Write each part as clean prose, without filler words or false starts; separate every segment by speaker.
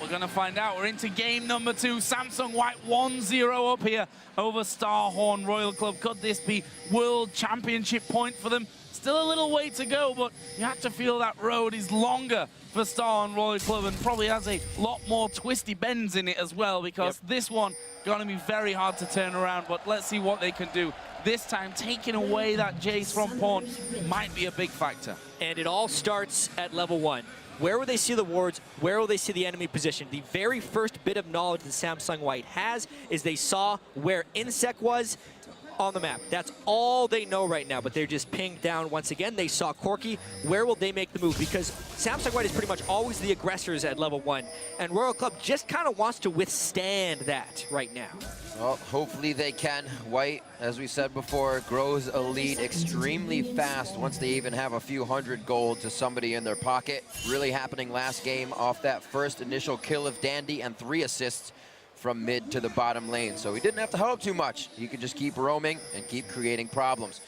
Speaker 1: we're going to find out. We're into game number 2. Samsung White 1-0 up here over Starhorn Royal Club. Could this be World Championship point for them? Still a little way to go, but you have to feel that road is longer for Starhorn Royal Club and probably has a lot more twisty bends in it as well, because this one going to be very hard to turn around. But let's see what they can do. This time, taking away that Jayce from pawn might be a big factor.
Speaker 2: And it all starts at level 1. Where will they see the wards? Where will they see the enemy position? The very first bit of knowledge that Samsung White has is they saw where inSec was on the map. That's all they know right now, but they're just pinged down once again. They saw Corki. Where will they make the move? Because Samsung White is pretty much always the aggressors at level 1, and Royal Club just kind of wants to withstand that right now.
Speaker 3: Well, hopefully they can. White, as we said before, grows a lead extremely fast once they even have a few hundred gold to somebody in their pocket. Really happening last game off that first initial kill of Dandy and 3 assists from mid to the bottom lane. So he didn't have to help too much. He could just keep roaming and keep creating problems.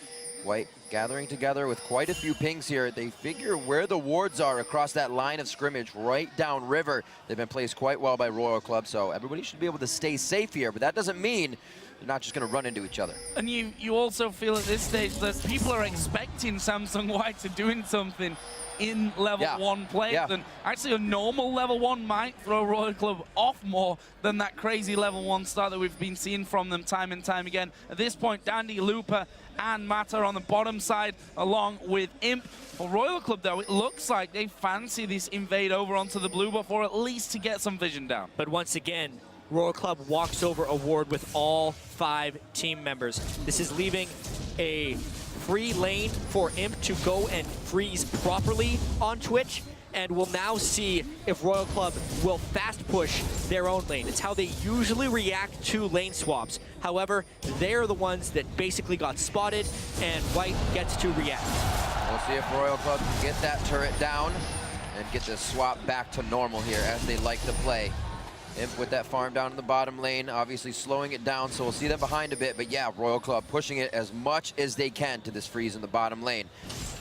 Speaker 3: White gathering together with quite a few pings here. They figure where the wards are across that line of scrimmage right down river. They've been placed quite well by Royal Club, so everybody should be able to stay safe here, but that doesn't mean they're not just going to run into each other. And
Speaker 1: you also feel at this stage that people are expecting Samsung White to doing something in level 1 play. And actually a normal level 1 might throw Royal Club off more than that crazy level 1 start that we've been seeing from them time and time again. At this point, Dandy, Looper, and Mata on the bottom side, along with Imp. For Royal Club, though, it looks like they fancy this invade over onto the blue buff, or at least to get some vision down.
Speaker 2: But once again, Royal Club walks over a ward with all 5 team members. This is leaving a free lane for Imp to go and freeze properly on Twitch, and we'll now see if Royal Club will fast push their own lane. It's how they usually react to lane swaps. However, they're the ones that basically got spotted, and White gets to react.
Speaker 3: We'll see if Royal Club can get that turret down and get the swap back to normal here, as they like to play. Imp with that farm down in the bottom lane, obviously slowing it down, so we'll see them behind a bit. But yeah, Royal Club pushing it as much as they can to this freeze in the bottom lane.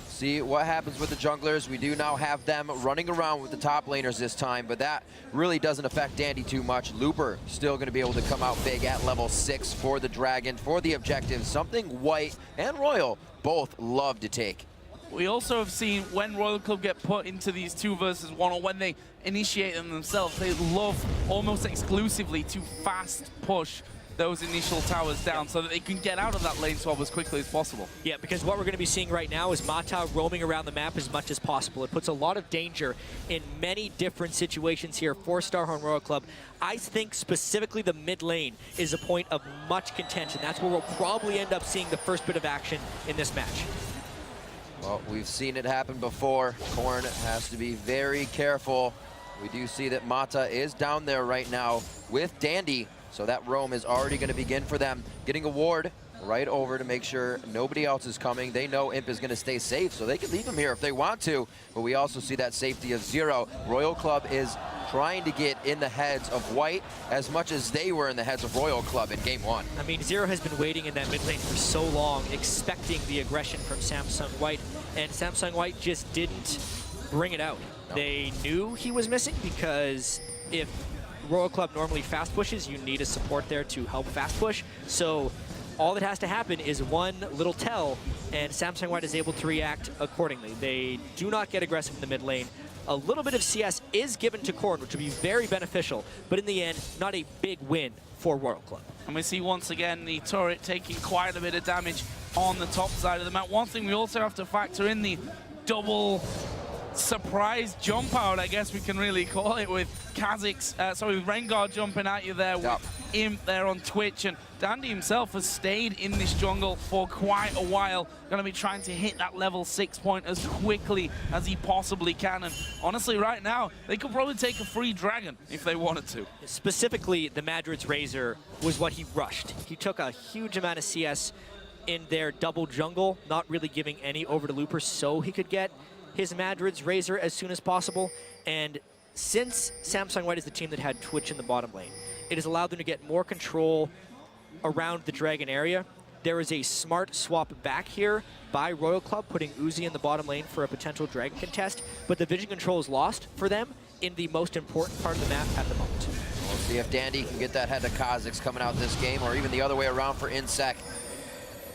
Speaker 3: See what happens with the junglers. We do now have them running around with the top laners this time, but that really doesn't affect Dandy too much. Looper still going to be able to come out big at level 6 for the Dragon, for the objective, something White and Royal both love to take.
Speaker 1: We also have seen when Royal Club get put into these 2 versus 1, or when they initiate them themselves, they love almost exclusively to fast push those initial towers down so that they can get out of that lane swap as quickly as possible.
Speaker 2: Yeah, because what we're going to be seeing right now is Mata roaming around the map as much as possible. It puts a lot of danger in many different situations here for Starhorn Royal Club. I think specifically the mid lane is a point of much contention. That's where we'll probably end up seeing the first bit of action in this match.
Speaker 3: Well, we've seen it happen before. Korn has to be very careful. We do see that Mata is down there right now with Dandy, so that roam is already going to begin for them. Getting a ward right over to make sure nobody else is coming. They know Imp is going to stay safe, so they can leave him here if they want to, but we also see that safety of Zero. Royal Club is trying to get in the heads of White as much as they were in the heads of Royal Club in game 1.
Speaker 2: I mean, Zero has been waiting in that mid lane for so long, expecting the aggression from Samsung White, and Samsung White just didn't bring it out. No. They knew he was missing, because if Royal Club normally fast pushes, you need a support there to help fast push. So all that has to happen is one little tell, and Samsung White is able to react accordingly. They do not get aggressive in the mid lane. A little bit of CS is given to Korn, which would be very beneficial, but in the end, not a big win for Royal Club.
Speaker 1: And we see once again the turret taking quite a bit of damage on the top side of the map. One thing we also have to factor in, the double surprise jump out, I guess we can really call it, with KhaZix, with Rengar jumping at you there, with Imp there on Twitch, and Dandy himself has stayed in this jungle for quite a while, going to be trying to hit that level 6 point as quickly as he possibly can, and honestly right now, they could probably take a free dragon if they wanted to.
Speaker 2: Specifically, the Madrid's Razor was what he rushed. He took a huge amount of CS in their double jungle, not really giving any over to Looper so he could get his Madrid's Razor as soon as possible, and since Samsung White is the team that had Twitch in the bottom lane, it has allowed them to get more control around the Dragon area. There is a smart swap back here by Royal Club, putting Uzi in the bottom lane for a potential Dragon contest, but the vision control is lost for them, in the most important part of the map at the moment.
Speaker 3: We'll see if Dandy can get that head to KhaZix coming out this game, or even the other way around for inSec.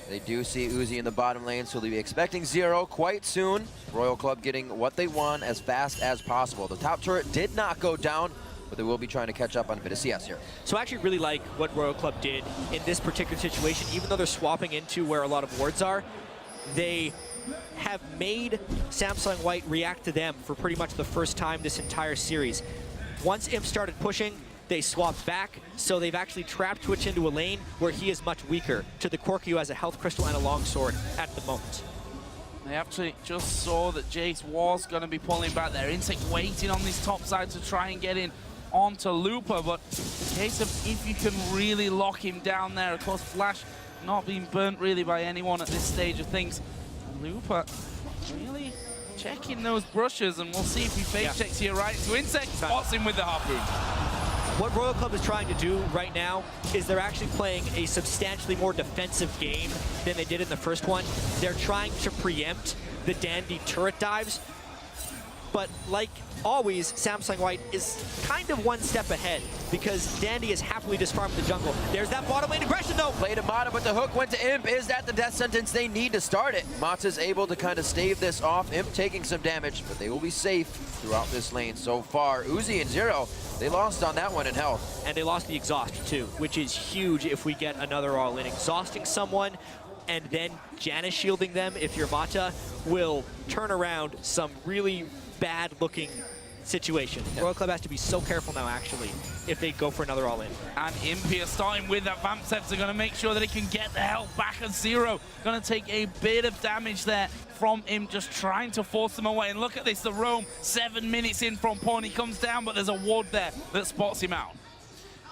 Speaker 3: They do see Uzi in the bottom lane, so they'll be expecting 0 quite soon. Royal Club getting what they want as fast as possible. The top turret did not go down, but they will be trying to catch up on a bit of CS here.
Speaker 2: So I actually really like what Royal Club did in this particular situation. Even though they're swapping into where a lot of wards are, they have made Samsung White react to them for pretty much the first time this entire series. Once Imp started pushing, they swapped back, so they've actually trapped Twitch into a lane where he is much weaker to the Corki, who has a health crystal and a longsword at the moment.
Speaker 1: They actually just saw that Jayce was going to be pulling back there. inSec waiting on this top side to try and get in onto Looper, but in case of if you can really lock him down there, of course Flash not being burnt really by anyone at this stage of things. Looper really checking those brushes, and we'll see if he fake checks here right into inSec, spots him with the harpoon.
Speaker 2: What Royal Club is trying to do right now is they're actually playing a substantially more defensive game than they did in the first one. They're trying to preempt the Dandy turret dives, but like always, Samsung White is kind of one step ahead because Dandy is happily just farming the jungle. There's that bottom lane aggression though.
Speaker 3: Played to Mata, but the hook went to Imp. Is that the death sentence they need to start it? Mata's able to kind of stave this off. Imp taking some damage, but they will be safe throughout this lane so far. Uzi and Zero, they lost on that one in health.
Speaker 2: And they lost the exhaust too, which is huge if we get another all-in. Exhausting someone and then Janna shielding them, if you're Mata, will turn around some really bad-looking situation. Royal Club has to be so careful now, actually, if they go for another all-in.
Speaker 1: And Impia starting with that Vamp Scepter, going to make sure that he can get the health back at 0. Going to take a bit of damage there from him, just trying to force them away. And look at this, the roam, 7 minutes in from Pawn. He comes down, but there's a ward there that spots him out.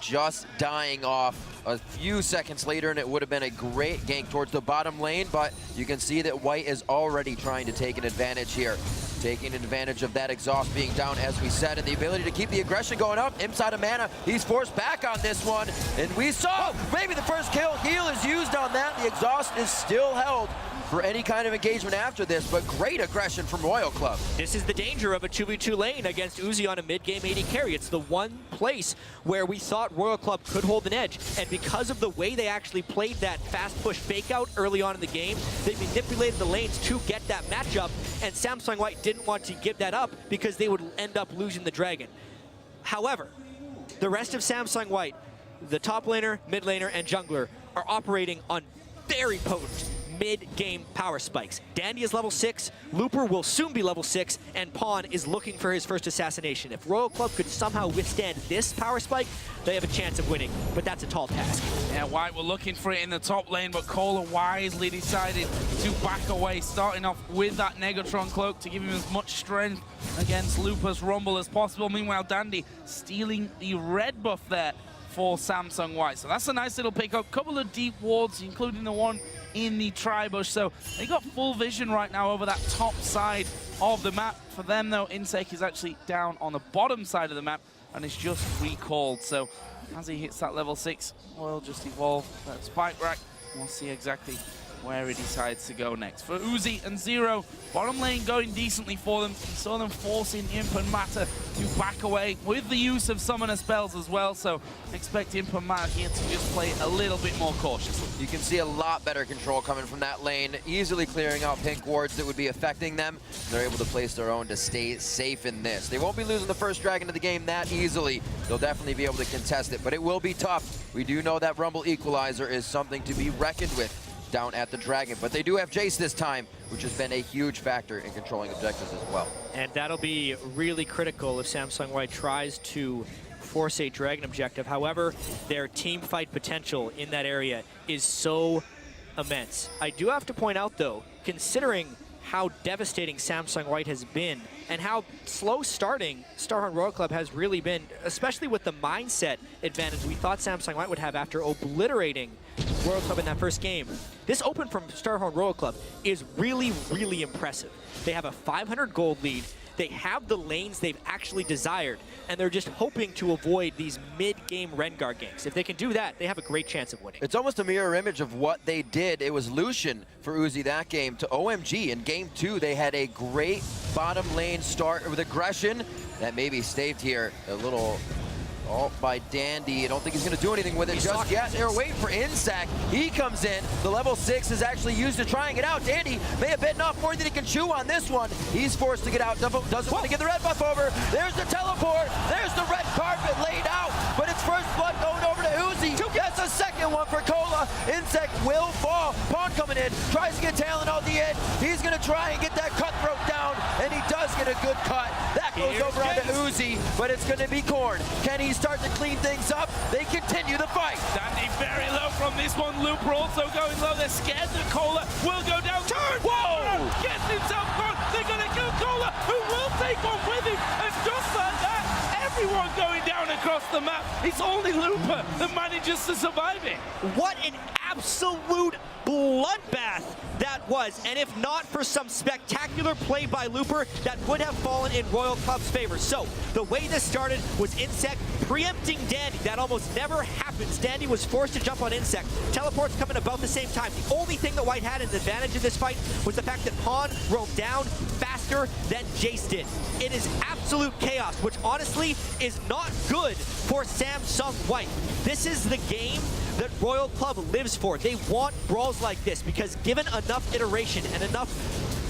Speaker 3: Just dying off a few seconds later, and it would have been a great gank towards the bottom lane, but you can see that White is already trying to take an advantage here. Taking advantage of that exhaust being down, as we said, and the ability to keep the aggression going up. Inside of mana, he's forced back on this one, and we saw maybe the first kill. Heal is used on that. The exhaust is still held for any kind of engagement after this, but great aggression from Royal Club.
Speaker 2: This is the danger of a 2v2 lane against Uzi on a mid-game AD carry. It's the one place where we thought Royal Club could hold an edge, and because of the way they actually played that fast push fake out early on in the game, they manipulated the lanes to get that matchup, and Samsung White didn't want to give that up because they would end up losing the Dragon. However, the rest of Samsung White, the top laner, mid laner, and jungler, are operating on very potent mid-game power spikes. Dandy is level 6, Looper will soon be level 6, and Pawn is looking for his first assassination. If Royal Club could somehow withstand this power spike, they have a chance of winning, but that's a tall task.
Speaker 1: Yeah, White were looking for it in the top lane, but Kohler wisely decided to back away, starting off with that Negatron cloak to give him as much strength against Looper's Rumble as possible. Meanwhile, Dandy stealing the red buff there for Samsung White. So that's a nice little pickup. Couple of deep wards, including the one in the tri-bush. So they got full vision right now over that top side of the map. For them, though, inSec is actually down on the bottom side of the map and is just recalled. So as he hits that level 6, we'll just evolve that spike rack. We'll see exactly where he decides to go next. For Uzi and Zero, bottom lane going decently for them. We saw them forcing Imp and Mata to back away with the use of summoner spells as well, so expect Imp and Mata here to just play a little bit more cautiously.
Speaker 3: You can see a lot better control coming from that lane, easily clearing out pink wards that would be affecting them. They're able to place their own to stay safe in this. They won't be losing the first Dragon of the game that easily. They'll definitely be able to contest it, but it will be tough. We do know that Rumble Equalizer is something to be reckoned with down at the Dragon, but they do have Jayce this time, which has been a huge factor in controlling objectives as well.
Speaker 2: And that'll be really critical if Samsung White tries to force a Dragon objective. However, their team fight potential in that area is so immense. I do have to point out, though, considering how devastating Samsung White has been and how slow starting Starhorn Royal Club has really been, especially with the mindset advantage we thought Samsung White would have after obliterating Royal Club in that first game. This open from Starhorn Royal Club is really, really impressive. They have a 500 gold lead, They have the lanes they've actually desired, and they're just hoping to avoid these mid-game Rengar ganks. If they can do that, they have a great chance of winning.
Speaker 3: It's almost a mirror image of what they did. It was Lucian for Uzi that game to OMG. In game 2, they had a great bottom lane start with aggression that maybe staved here a little ult by Dandy. I don't think he's going to do anything with it just yet. They're waiting for inSec. He comes in. The level 6 is actually used to try and get out. Dandy may have bitten off more than he can chew on this one. He's forced to get out. Doesn't want to get the red buff over. There's the teleport. There's the red carpet laid out. But it's first blood going over to Uzi. That's a second one for Cola. inSec will fall. Pawn coming in. Tries to get Talon out the end. He's going to try and get that cutthroat down. And he does get a good cut. That goes over onto Uzi. But it's going to be Korn. Can he start to clean things up? They continue the fight.
Speaker 1: Dandy very low from this one. Looper also going low. They're scared that Cola will go down. Turn!
Speaker 3: Whoa!
Speaker 1: Gets himself caught. They're going to kill Cola, who will take one with him. And just like that, everyone going down across the map. It's only Looper that manages to survive it.
Speaker 2: What an absolute bloodbath that was, and if not for some spectacular play by Looper, that would have fallen in Royal Club's favor. So the way this started was inSec preempting Dandy. That almost never happens. Dandy was forced to jump on inSec. Teleports coming about the same time. The only thing that White had an advantage in this fight was the fact that Pawn roamed down faster than Jayce did. It is absolute chaos, which honestly is not good for Samsung White. This is the game that Royal Club lives for. They want brawls like this because given enough iteration and enough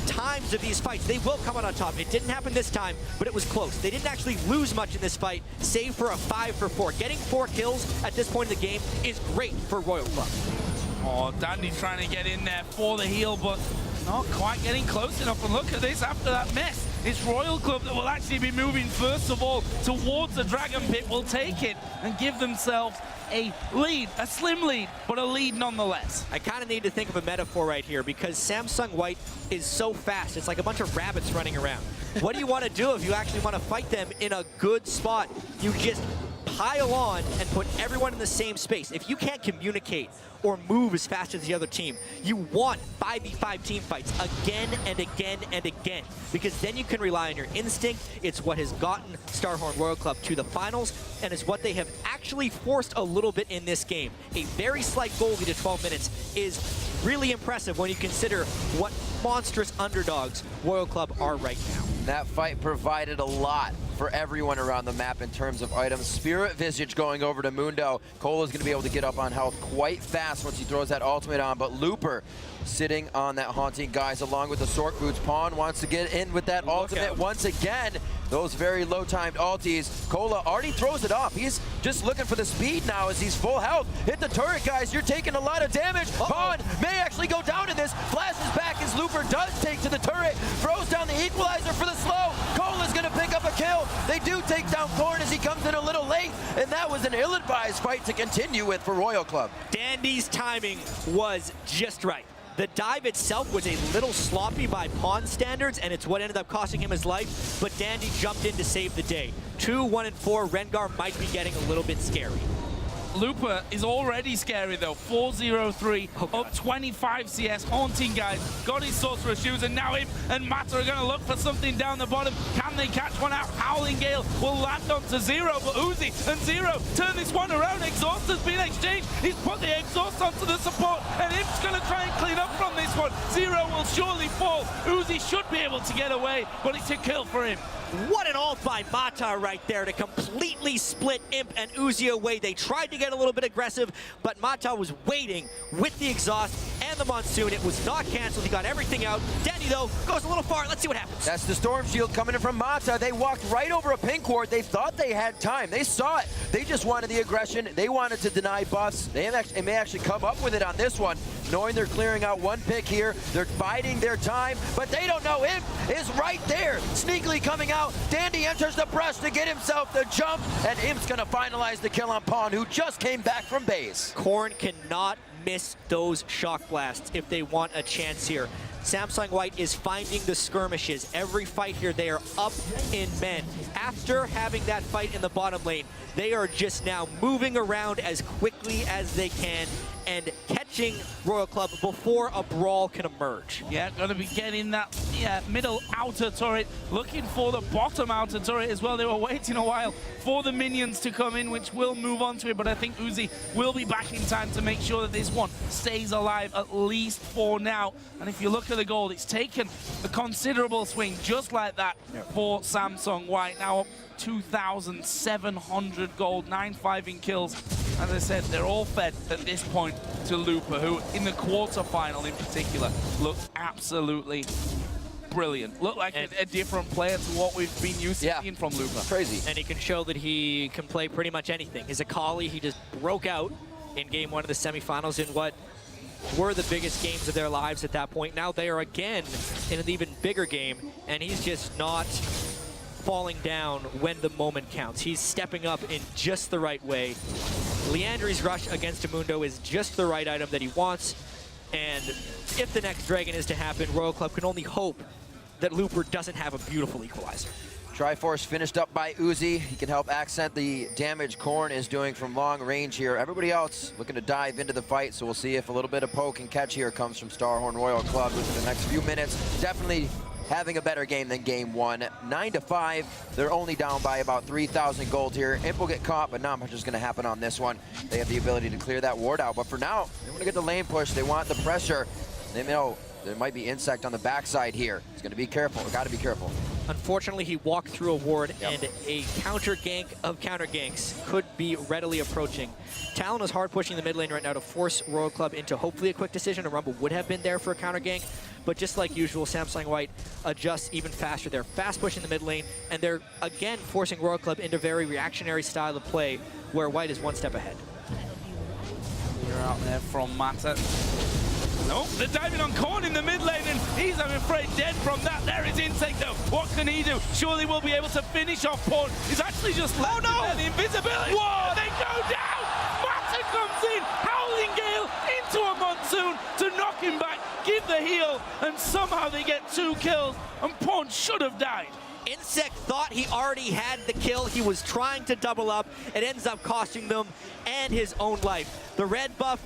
Speaker 2: times of these fights, they will come out on top. It didn't happen this time, but it was close. They didn't actually lose much in this fight, save for a 5-for-4. Getting 4 kills at this point in the game is great for Royal Club.
Speaker 1: Oh, Dandy trying to get in there for the heal, but not quite getting close enough. And look at this after that mess. It's Royal Club that will actually be moving first of all towards the Dragon Pit, will take it and give themselves a lead, a slim lead, but a lead nonetheless.
Speaker 2: I kind of need to think of a metaphor right here because Samsung White is so fast. It's like a bunch of rabbits running around. What do you want to do if you actually want to fight them in a good spot? You just pile on and put everyone in the same space. If you can't communicate or move as fast as the other team, you want 5v5 team fights again and again and again, because then you can rely on your instinct. It's what has gotten Starhorn Royal Club to the finals, and is what they have actually forced a little bit in this game. A very slight goal lead to 12 minutes is really impressive when you consider what monstrous underdogs Royal Club are right now.
Speaker 3: That fight provided a lot for everyone around the map in terms of items. Spirit Visage going over to Mundo. Cola's going to be able to get up on health quite fast once he throws that ultimate on, but Looper sitting on that Haunting Guise along with the Sork Boots. Pawn wants to get in with that ultimate once again. Those very low-timed ultis. Cola already throws it off. He's just looking for the speed now as he's full health. Hit the turret, guys. You're taking a lot of damage. Pawn may actually go down in this. Flashes back as Looper does take to the turret. Throws down the equalizer for the slow. Cola's going to pick up a kill. They do take down Korn as he comes in a little late. And that was an ill-advised fight to continue with for Royal Club.
Speaker 2: Dandy's timing was just right. The dive itself was a little sloppy by Pawn standards, and it's what ended up costing him his life, but Dandy jumped in to save the day. 2, 1, and 4, Rengar might be getting a little bit scary.
Speaker 1: Looper is already scary though. 4-0-3, up 25 CS, Haunting Guys, got his Sorcerer Shoes, and now him and Mata are going to look for something down the bottom. Can they catch one out? Howling Gale will land onto Zero, but Uzi and Zero turn this one around. Exhaust has been exchanged. He's put the exhaust onto the support, and Imp's going to try and clean up from this one. Zero will surely fall. Uzi should be able to get away, but it's a kill for him.
Speaker 2: What an ult by Mata right there to completely split Imp and Uzi away. They tried to get a little bit aggressive, but Mata was waiting with the exhaust and the Monsoon. It was not canceled. He got everything out. Dandy, though, goes a little far. Let's see what happens.
Speaker 3: That's the Storm Shield coming in from Mata. They walked right over a pink ward. They thought they had time. They saw it. They just wanted the aggression. They wanted to deny buffs. They may actually come up with it on this one, knowing they're clearing out one pick here. They're biding their time, but they don't know Imp is right there, sneakily coming out. Dandy enters the brush to get himself the jump, and Imp's gonna finalize the kill on Pawn, who just came back from base.
Speaker 2: Korn cannot miss those shock blasts if they want a chance here. Samsung White is finding the skirmishes. Every fight here, they are up in men. After having that fight in the bottom lane, they are just now moving around as quickly as they can and catching catching Royal Club before a brawl can emerge.
Speaker 1: Yeah, going to be getting that middle outer turret, looking for the bottom outer turret as well. They were waiting a while for the minions to come in, which will move on to it, but I think Uzi will be back in time to make sure that this one stays alive, at least for now. And if you look at the gold, it's taken a considerable swing just like that for Samsung White. Now up 2,700 gold, 9-5 in kills. As I said, they're all fed at this point to Looper, who in the quarterfinal in particular looked absolutely brilliant. Looked like a different player to what we've been used to seeing from Looper.
Speaker 3: Crazy.
Speaker 2: And he can show that he can play pretty much anything. His Akali, he just broke out in game 1 of the semifinals in what were the biggest games of their lives at that point. Now they are again in an even bigger game, and he's just not falling down when the moment counts. He's stepping up in just the right way. Liandry's rush against Mundo is just the right item that he wants, and if the next Dragon is to happen, Royal Club can only hope that Looper doesn't have a beautiful equalizer.
Speaker 3: Triforce finished up by Uzi. He can help accent the damage Korn is doing from long range here. Everybody else looking to dive into the fight, so we'll see if a little bit of poke and catch here comes from Starhorn Royal Club within the next few minutes. Definitely having a better game than game 1. 9-5, they're only down by about 3,000 gold here. Imp will get caught, but not much is going to happen on this one. They have the ability to clear that ward out, but for now, they want to get the lane push. They want the pressure. They know there might be inSec on the backside here. He's going to be careful. Got to be careful.
Speaker 2: Unfortunately, he walked through a ward, and a counter gank of counter ganks could be readily approaching. Talon is hard pushing the mid lane right now to force Royal Club into hopefully a quick decision. A Rumble would have been there for a counter gank, but just like usual, Samsung White adjusts even faster. They're fast pushing the mid lane, and they're again forcing Royal Club into very reactionary style of play, where White is one step ahead.
Speaker 1: You're out there from Mata. Nope, they're diving on Korn in the mid lane, and he's, I'm afraid, dead from that. There is inSec, though. What can he do? Surely we'll be able to finish off Korn. He's actually just left the invisibility. Whoa! They go down! Mata comes in, Howling Gale into a Monsoon to knock him back, give the heal, and somehow they get 2 kills, and Korn should have died.
Speaker 2: inSec thought he already had the kill. He was trying to double up. It ends up costing them and his own life. The red buff,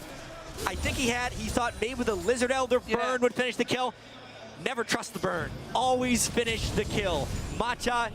Speaker 2: I think he thought maybe the Lizard Elder burn would finish the kill. Never trust the burn. Always finish the kill. Mata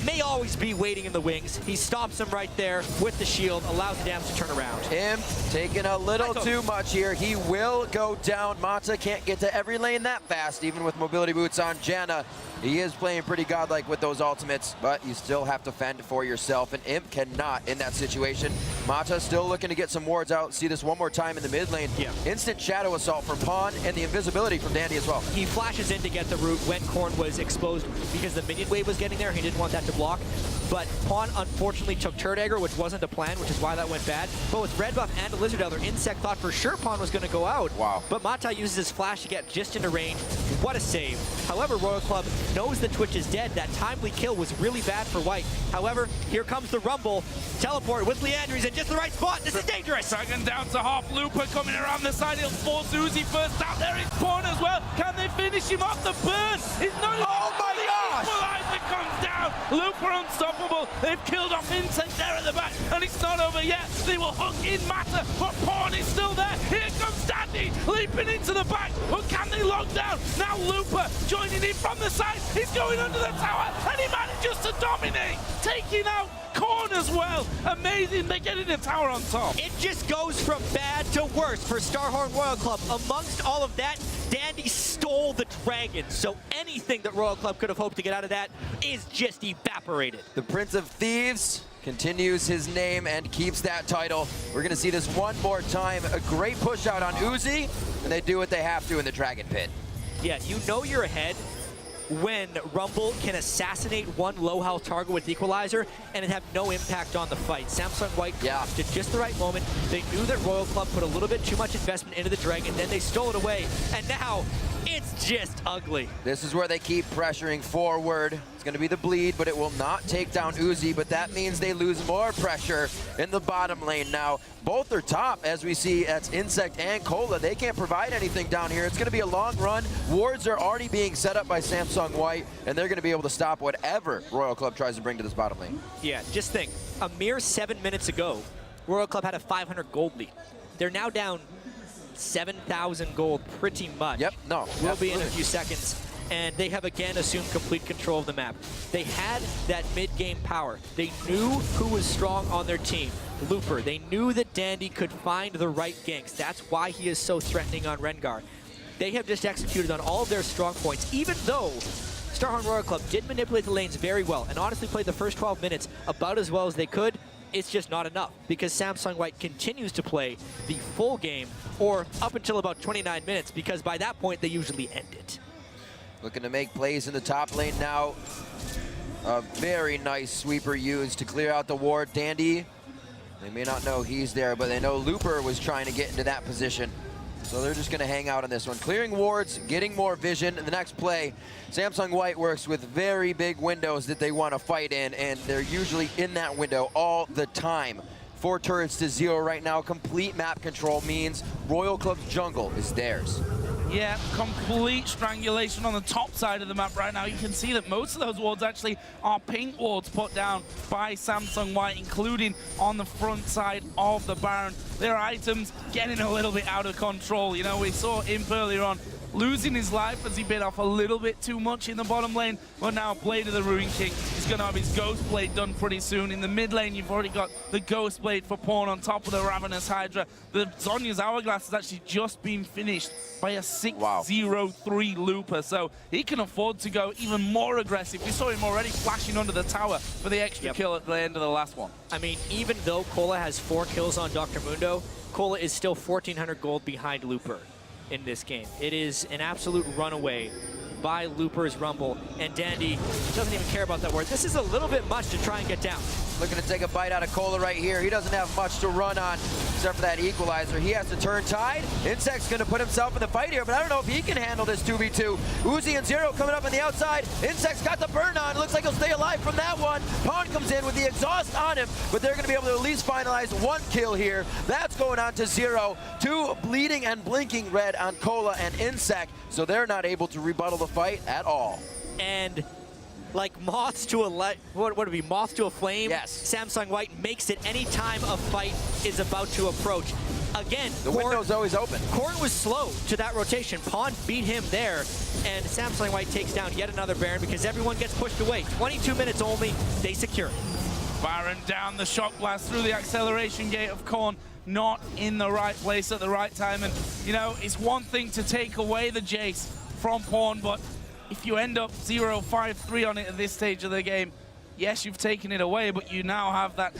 Speaker 2: may always be waiting in the wings. He stops him right there with the shield, allows the damage to turn around.
Speaker 3: Imp taking a little too much here. He will go down. Mata can't get to every lane that fast, even with mobility boots on Janna. He is playing pretty godlike with those ultimates, but you still have to fend for yourself, and Imp cannot in that situation. Mata still looking to get some wards out. See this one more time in the mid lane. Instant shadow assault from Pawn, and the invisibility from Dandy as well.
Speaker 2: He flashes in to get the root when Korn was exposed because the minion wave was getting there. He didn't want that to block. But Pawn unfortunately took Turd Dagger, which wasn't the plan, which is why that went bad. But with red buff and a Lizard Elder, inSec thought for sure Pawn was going to go out.
Speaker 3: Wow.
Speaker 2: But Mata uses his flash to get just into range. What a save. However, Royal Club knows that Twitch is dead. That timely kill was really bad for White. However, here comes the Rumble. Teleport with Liandry's in just the right spot. This is dangerous.
Speaker 1: Dragon down to half. Looper coming around the side. He'll force Uzi first out. There is Pawn as well. Can they finish him off? The burn is not.
Speaker 3: Oh my gosh!
Speaker 1: Equalizer comes down. Looper unstoppable. They've killed off inSec there at the back, and it's not over yet. They will hook in Mata, but Pawn is still there. Here comes Dandy leaping into the back. But can they lock down? Now Looper joining in from the side. He's going under the tower, and he manages to dominate, taking out Korn as well. Amazing. They get in the tower on top.
Speaker 2: It just goes from bad to worse for Starhorn Royal Club. Amongst all of that, Dandy stole the dragon. So anything that Royal Club could have hoped to get out of that is just evaporated.
Speaker 3: The Prince of Thieves continues his name and keeps that title. We're going to see this one more time. A great push out on Uzi, and they do what they have to in the Dragon Pit.
Speaker 2: Yeah, you know you're ahead when Rumble can assassinate one low health target with Equalizer and it have no impact on the fight. Samsung White collapsed at just the right moment. They knew that Royal Club put a little bit too much investment into the Dragon, then they stole it away, and now it's just ugly.
Speaker 3: This is where they keep pressuring forward. It's going to be the bleed, but it will not take down Uzi, but that means they lose more pressure in the bottom lane now. Both are top, as we see. That's inSec and Cola. They can't provide anything down here. It's going to be a long run. Wards are already being set up by Samsung White, and they're going to be able to stop whatever Royal Club tries to bring to this bottom lane.
Speaker 2: Yeah, just think, a mere 7 minutes ago, Royal Club had a 500 gold lead. They're now down 7,000 gold pretty much.
Speaker 3: Yep, no,
Speaker 2: We'll be in a few seconds. And they have again assumed complete control of the map. They had that mid-game power. They knew who was strong on their team. Looper. They knew that Dandy could find the right ganks. That's why he is so threatening on Rengar. They have just executed on all of their strong points, even though Starhorn Royal Club did manipulate the lanes very well and honestly played the first 12 minutes about as well as they could. It's just not enough because Samsung White continues to play the full game, or up until about 29 minutes, because by that point they usually end it.
Speaker 3: Looking to make plays in the top lane now. A very nice sweeper used to clear out the ward. Dandy, they may not know he's there, but they know Looper was trying to get into that position. So they're just going to hang out on this one. Clearing wards, getting more vision. In the next play, Samsung White works with very big windows that they want to fight in, and they're usually in that window all the time. 4 turrets to 0 right now. Complete map control means Royal Club's jungle is theirs.
Speaker 1: Yeah, complete strangulation on the top side of the map right now. You can see that most of those wards actually are pink wards put down by Samsung White, including on the front side of the Baron. Their items getting a little bit out of control. You know, we saw Imp earlier on losing his life as he bit off a little bit too much in the bottom lane, but now Blade of the Ruin King is going to have his Ghost Blade done pretty soon. In the mid lane, you've already got the Ghost Blade for Pawn on top of the Ravenous Hydra. The Zhonya's Hourglass has actually just been finished by a 6-0-3 Looper, so he can afford to go even more aggressive. We saw him already flashing under the tower for the extra kill at the end of the last one.
Speaker 2: I mean, even though Cola has 4 kills on Dr. Mundo, Cola is still 1,400 gold behind Looper in this game. It is an absolute runaway by Looper's Rumble, and Dandy doesn't even care about that word. This is a little bit much to try and get down.
Speaker 3: Looking to take a bite out of Cola right here. He doesn't have much to run on except for that equalizer. He has to turn tide. inSec's going to put himself in the fight here, but I don't know if he can handle this 2v2. Uzi and Zero coming up on the outside. inSec's got the burn on. Looks like he'll stay alive from that one. Pawn comes in with the exhaust on him, but they're going to be able to at least finalize 1 kill here. That's going on to 0. 2 bleeding and blinking red on Cola and inSec, so they're not able to rebuttal the fight at all.
Speaker 2: And like moths to a light, what would it be, moth to a flame?
Speaker 3: Yes.
Speaker 2: Samsung White makes it any time a fight is about to approach. Again,
Speaker 3: The window's always open.
Speaker 2: Corn was slow to that rotation. Pawn beat him there, and Samsung White takes down yet another Baron because everyone gets pushed away. 22 minutes only, they secure it.
Speaker 1: Baron down the shock blast through the acceleration gate of Korn, not in the right place at the right time. And, you know, it's one thing to take away the Jayce from Pawn, but if you end up 0-5-3 on it at this stage of the game, yes, you've taken it away, but you now have that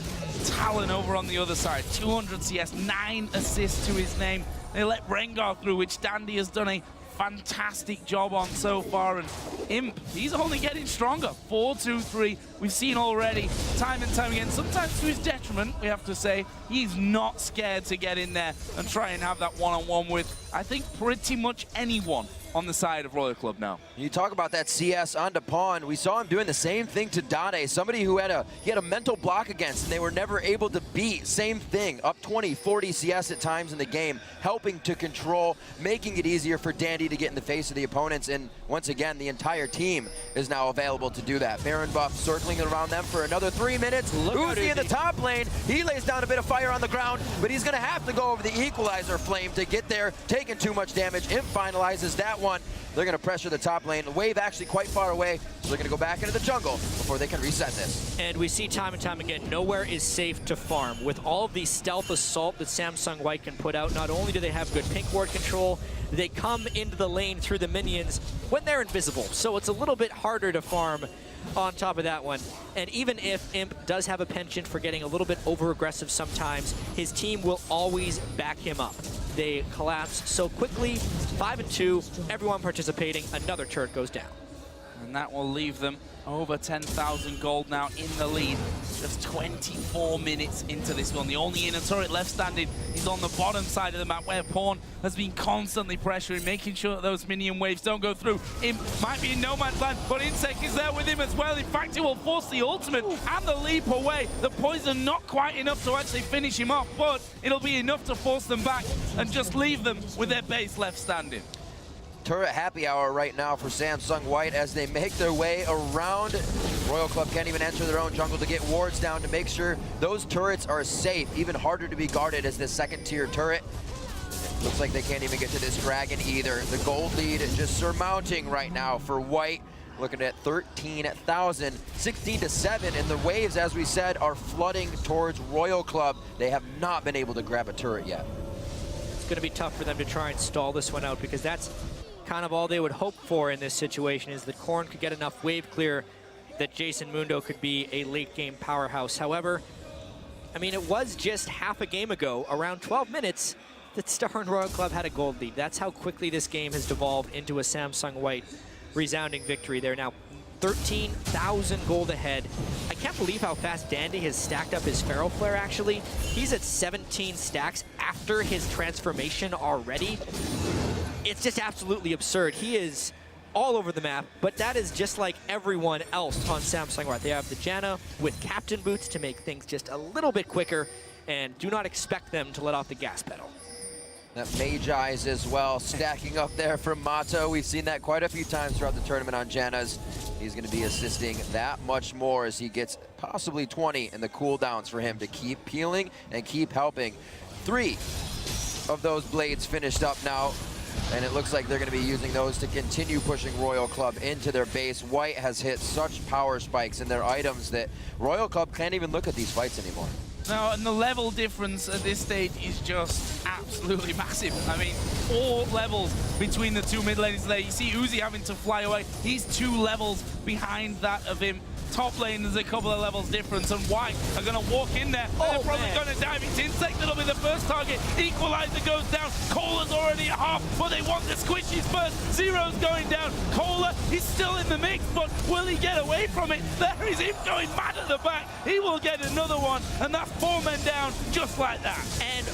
Speaker 1: Talon over on the other side. 200 CS, 9 assists to his name. They let Rengar through, which Dandy has done a fantastic job on so far. And Imp, he's only getting stronger. 4-2-3. We've seen already time and time again, sometimes to his detriment, we have to say. He's not scared to get in there and try and have that one-on-one with, I think, pretty much anyone on the side of Royal Club now.
Speaker 3: You talk about that CS onto Pawn. We saw him doing the same thing to Dade, somebody who had a mental block against, and they were never able to beat. Same thing, up 20, 40 CS at times in the game, helping to control, making it easier for Dandy to get in the face of the opponents. And once again, the entire team is now available to do that. Baron buff circling around them for another 3 minutes. Uzi in the top lane, he lays down a bit of fire on the ground, but he's gonna have to go over the equalizer flame to get there, taking too much damage. Imp finalizes that one. They're going to pressure the top lane. The wave actually quite far away, so they're going to go back into the jungle before they can reset this.
Speaker 2: And we see time and time again, nowhere is safe to farm. With all of the stealth assault that Samsung White can put out, not only do they have good pink ward control, they come into the lane through the minions when they're invisible. So it's a little bit harder to farm on top of that one. And even if Imp does have a penchant for getting a little bit over-aggressive sometimes, his team will always back him up. They collapse so quickly, 5-2, everyone participating, another turret goes down.
Speaker 1: And that will leave them over 10,000 gold now in the lead. Just 24 minutes into this one. The only inner turret left standing is on the bottom side of the map, where Pawn has been constantly pressuring, making sure that those minion waves don't go through. Imp might be in no man's land, but inSec is there with him as well. In fact, he will force the ultimate and the leap away. The poison not quite enough to actually finish him off, but it'll be enough to force them back and just leave them with their base left standing.
Speaker 3: Turret happy hour right now for Samsung White as they make their way around. Royal Club can't even enter their own jungle to get wards down to make sure those turrets are safe. Even harder to be guarded as the second tier turret. Looks like they can't even get to this dragon either. The gold lead just surmounting right now for White. Looking at 13,000, 16-7, and the waves, as we said, are flooding towards Royal Club. They have not been able to grab a turret yet.
Speaker 2: It's going to be tough for them to try and stall this one out, because that's kind of all they would hope for in this situation, is that Corn could get enough wave clear that Jayce and Mundo could be a late game powerhouse. However, I mean, it was just half a game ago, around 12 minutes, that Star and Royal Club had a gold lead. That's how quickly this game has devolved into a Samsung White resounding victory. They're now 13,000 gold ahead. I can't believe how fast Dandy has stacked up his Feral Flare, actually. He's at 17 stacks after his transformation already. It's just absolutely absurd. He is all over the map, but that is just like everyone else on Samsung White. They have the Janna with Captain Boots to make things just a little bit quicker, and do not expect them to let off the gas pedal.
Speaker 3: That Mage Eyes as well, stacking up there from Mato. We've seen that quite a few times throughout the tournament on Janna's. He's going to be assisting that much more as he gets possibly 20 in the cooldowns for him to keep peeling and keep helping. 3 of those blades finished up now, and it looks like they're going to be using those to continue pushing Royal Club into their base. White has hit such power spikes in their items that Royal Club can't even look at these fights anymore.
Speaker 1: No, and the level difference at this stage is just absolutely massive. I mean, all levels between the two mid lanes there. You see Uzi having to fly away. He's 2 levels behind that of him. Top lane, there's a couple of levels difference, and White are going to walk in there. They're probably going to dive into inSec. That'll be the first target. Equalizer goes down. Cola's already at half, but they want the squishies first. Zero's going down. Cola, he's still in the mix, but will he get away from it? There is him going mad at the back. He will get another one, and that's 4 men down just like that.
Speaker 2: And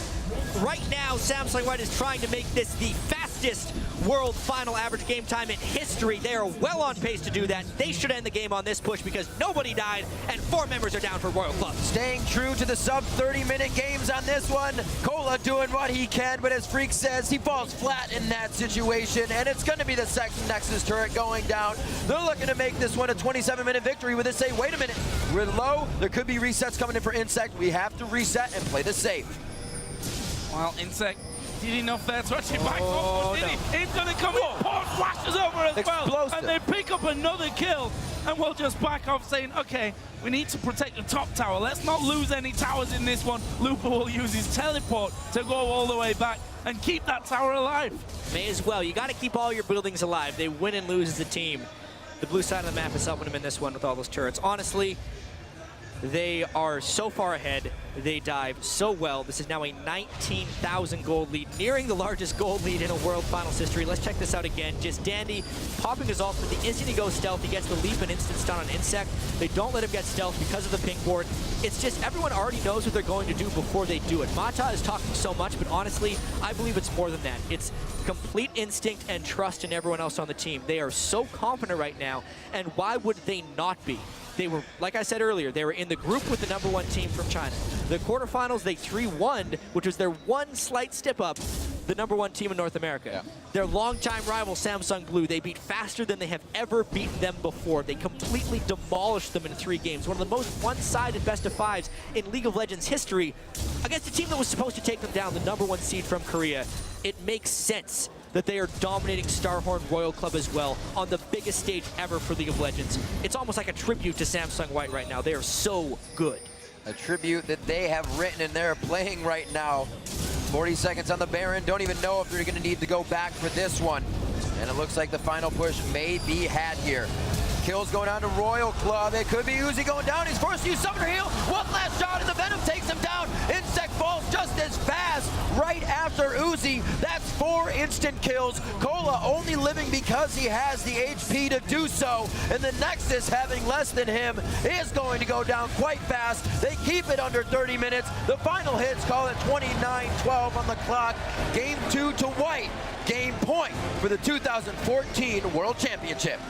Speaker 2: right now, Samsung White is trying to make this the fastest world final average game time in history. They are well on pace to do that. They should end the game on this push because nobody died and 4 members are down for Royal Club.
Speaker 3: Staying true to the sub 30-minute games on this one. Cola doing what he can, but as Freak says, he falls flat in that situation, and it's going to be the second Nexus turret going down. They're looking to make this one a 27-minute victory with this say, wait a minute, we're low. There could be resets coming in for inSec. We have to reset and play this safe.
Speaker 1: Well, inSec did enough there to actually back off, did he? He's going to come in, Port flashes over as well, and they pick up another kill, and we'll just back off saying, okay, we need to protect the top tower. Let's not lose any towers in this one. Lupa will use his teleport to go all the way back and keep that tower alive.
Speaker 2: May as well. You got to keep all your buildings alive. They win and lose as a team. The blue side of the map is helping them in this one with all those turrets. Honestly, they are so far ahead. They dive so well. This is now a 19,000 gold lead, nearing the largest gold lead in a World Finals history. Let's check this out again. Just Dandy popping his ult, but the instant he goes stealth, he gets the leap and instant stun on inSec. They don't let him get stealth because of the pink ward. It's just everyone already knows what they're going to do before they do it. Mata is talking so much, but honestly, I believe it's more than that. It's complete instinct and trust in everyone else on the team. They are so confident right now, and why would they not be? They were, like I said earlier, they were in the group with the #1 team from China. The quarterfinals, they 3-1'd, which was their one slight step up, the #1 team in North America. Yeah. Their longtime rival, Samsung Blue, they beat faster than they have ever beaten them before. They completely demolished them in 3 games. One of the most one-sided best-of-5s in League of Legends history against a team that was supposed to take them down, the #1 seed from Korea. It makes sense that they are dominating Starhorn Royal Club as well on the biggest stage ever for League of Legends. It's almost like a tribute to Samsung White right now. They are so good.
Speaker 3: A tribute that they have written and they're playing right now. 40 seconds on the Baron. Don't even know if they're going to need to go back for this one. And it looks like the final push may be had here. Kills going down to Royal Club. It could be Uzi going down. He's forced to use Summoner Heal. One last shot and the Venom takes him down. inSec falls just as fast right after Uzi. That's 4 instant kills. Cola only living because he has the HP to do so. And the Nexus, having less than him, is going to go down quite fast. They keep it under 30 minutes. The final hits call it 29-12 on the clock. Game 2 to White. Game point for the 2014 World Championship.